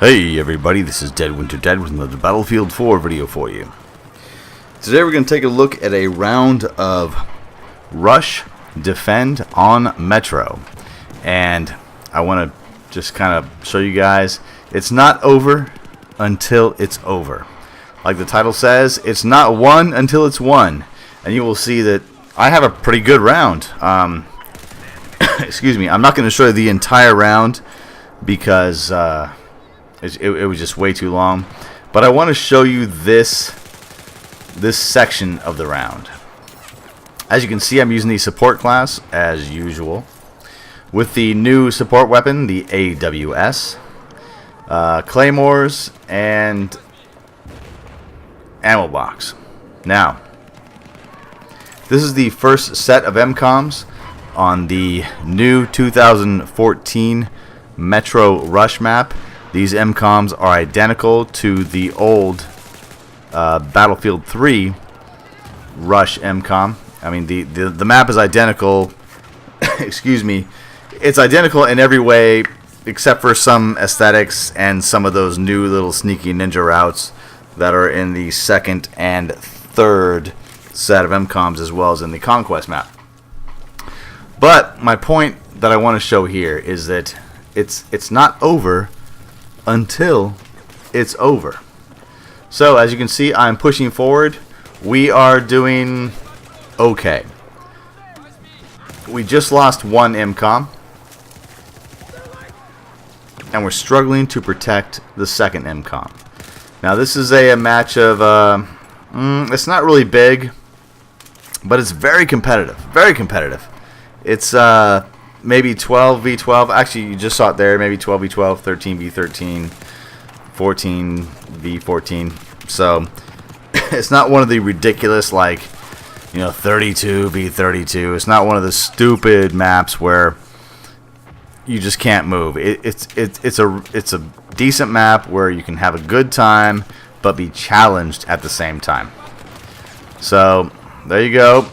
Hey everybody, this is Dead Winter Dead with another Battlefield 4 video for you. Today we're going to take a look at a round of Rush Defend on Metro. And I want to just kind of show you guys, it's not over until it's over. Like the title says, it's not won until it's won. And you will see that I have a pretty good round. Excuse me, I'm not going to show you the entire round because it was just way too long, but I want to show you this section of the round. As you can see, I'm using the support class as usual with the new support weapon, the AWS, claymores, and ammo box. Now, this is the first set of MCOMs on the new 2014 Metro Rush map. These MCOMs are identical to the old Battlefield 3 Rush MCOM. I mean, the map is identical. Excuse me. It's identical in every way except for some aesthetics and some of those new little sneaky ninja routes that are in the second and third set of MCOMs as well as in the Conquest map. But my point that I want to show here is that it's not over until it's over. So as you can see, I'm pushing forward. We are doing okay. We just lost one MCOM, and we're struggling to protect the second MCOM. Now this is a match of it's not really big, but it's very competitive. Very competitive. It's maybe 12v12. Actually, you just saw it there. Maybe 12v12, 13v13, 14v14. So it's not one of the ridiculous, like, 32v32. It's not one of the stupid maps where you just can't move. It's a decent map where you can have a good time but be challenged at the same time. So there you go.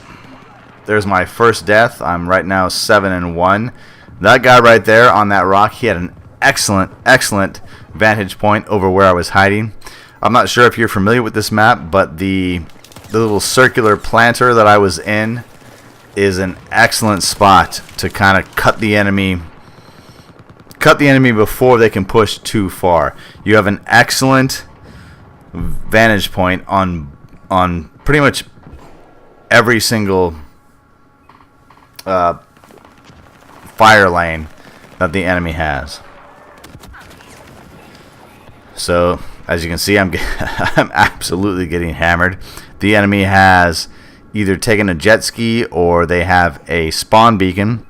There's my first death. I'm right now 7-1. That guy right there on that rock, he had an excellent vantage point over where I was hiding. I'm not sure if you're familiar with this map, but the little circular planter that I was in is an excellent spot to kind of cut the enemy before they can push too far. You have an excellent vantage point on pretty much every single fire lane that the enemy has. So as you can see, I'm absolutely getting hammered. The enemy has either taken a jet ski or they have a spawn beacon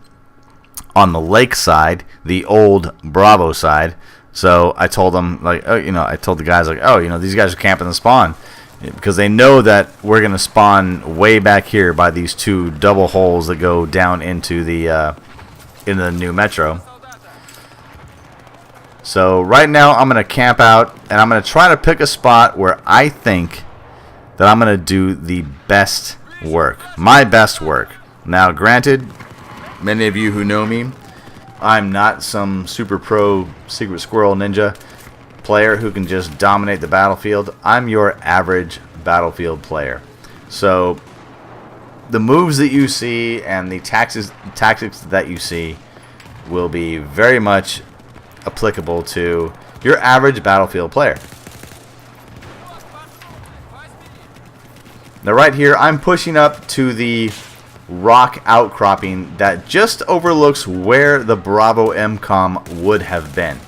on the lake side, the old Bravo side. So I told them, like, I told the guys, like, these guys are camping the spawn, because they know that we're going to spawn way back here by these two double holes that go down into the new Metro. So right now I'm going to camp out, and I'm going to try to pick a spot where I think that I'm going to do the best work, my best work. Now granted, many of you who know me, I'm not some super pro secret squirrel ninja player who can just dominate the battlefield. I'm your average battlefield player. So the moves that you see and the tactics that you see will be very much applicable to your average battlefield player. Now right here, I'm pushing up to the rock outcropping that just overlooks where the Bravo MCOM would have been.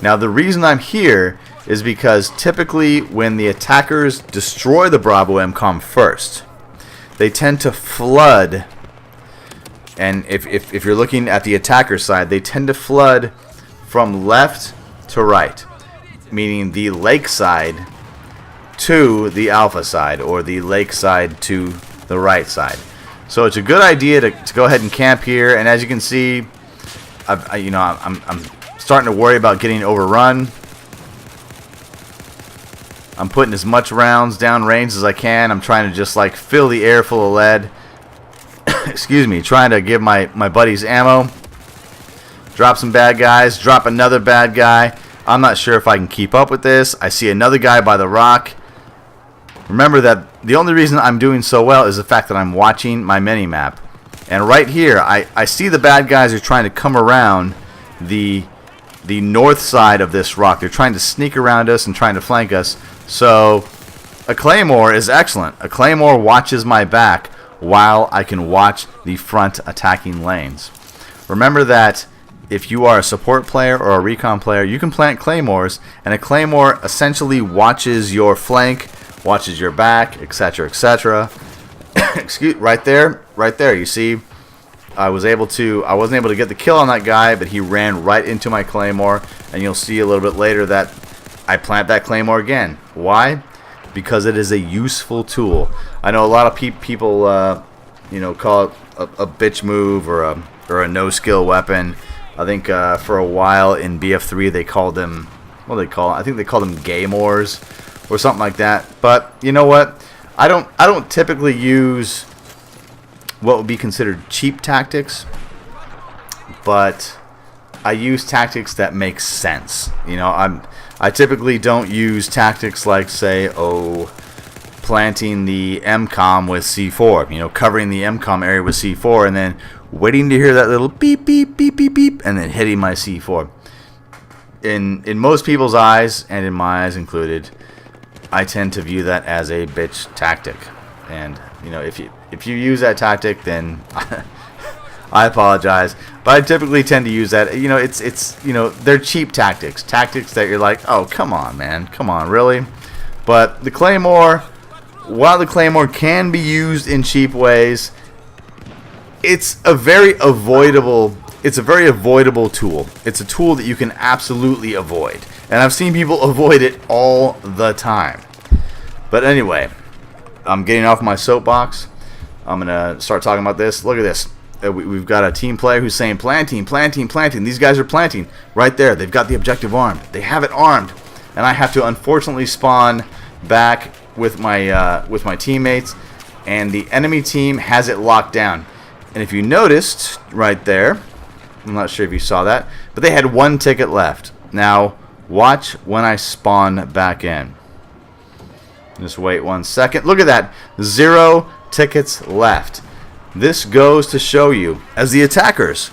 Now the reason I'm here is because typically when the attackers destroy the Bravo MCOM first, they tend to flood, and if you're looking at the attacker side, they tend to flood from left to right, meaning the lake side to the alpha side, or the lake side to the right side. So it's a good idea to go ahead and camp here, and as you can see, I'm starting to worry about getting overrun. I'm putting as much rounds down range as I can. I'm trying to just like fill the air full of lead. Excuse me, trying to give my buddies ammo. Drop some bad guys, drop another bad guy. I'm not sure if I can keep up with this. I see another guy by the rock. Remember that the only reason I'm doing so well is the fact that I'm watching my mini-map. And right here, I see the bad guys are trying to come around the north side of this rock. They're trying to sneak around us and trying to flank us. So a claymore is excellent. A claymore watches my back while I can watch the front attacking lanes. Remember that if you are a support player or a recon player, you can plant claymores, and a claymore essentially watches your flank, watches your back, etc., etc. Excuse, right there. You see, I wasn't able to get the kill on that guy, but he ran right into my claymore, and you'll see a little bit later that I plant that claymore again. Why? Because it is a useful tool. I know a lot of people, you know, call it a bitch move or a no-skill weapon. I think for a while in BF3 they called them, what do they call it? I think they called them gaymores or something like that. But you know what? I don't typically use what would be considered cheap tactics, but I use tactics that make sense. You know, I typically don't use tactics like, say, planting the MCOM with C4. You know, covering the MCOM area with C4 and then waiting to hear that little beep, beep, beep, beep, beep, and then hitting my C4. In most people's eyes, and in my eyes included, I tend to view that as a bitch tactic. And you know, if you use that tactic, then I apologize. But I typically tend to use that. You know, it's you know, they're cheap tactics that you're like, oh, come on, man, come on, really. But the claymore, while the claymore can be used in cheap ways, it's a very avoidable tool. It's a tool that you can absolutely avoid. And I've seen people avoid it all the time. But anyway, I'm getting off my soapbox. I'm going to start talking about this. Look at this. We've got a team player who's saying planting, planting, planting. These guys are planting right there. They've got the objective armed. They have it armed. And I have to unfortunately spawn back with my teammates. And the enemy team has it locked down. And if you noticed right there, I'm not sure if you saw that, but they had one ticket left. Now, watch when I spawn back in. Just wait 1 second. Look at that. 0 tickets left. This goes to show you, as the attackers,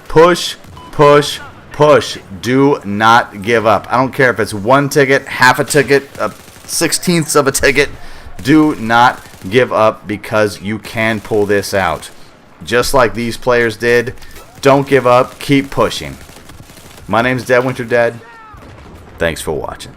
push, push, push. Do not give up. I don't care if it's 1 ticket, half a ticket, 1/16 of a ticket. Do not give up, because you can pull this out. Just like these players did. Don't give up. Keep pushing. My name's Dead Winter Dead. Thanks for watching.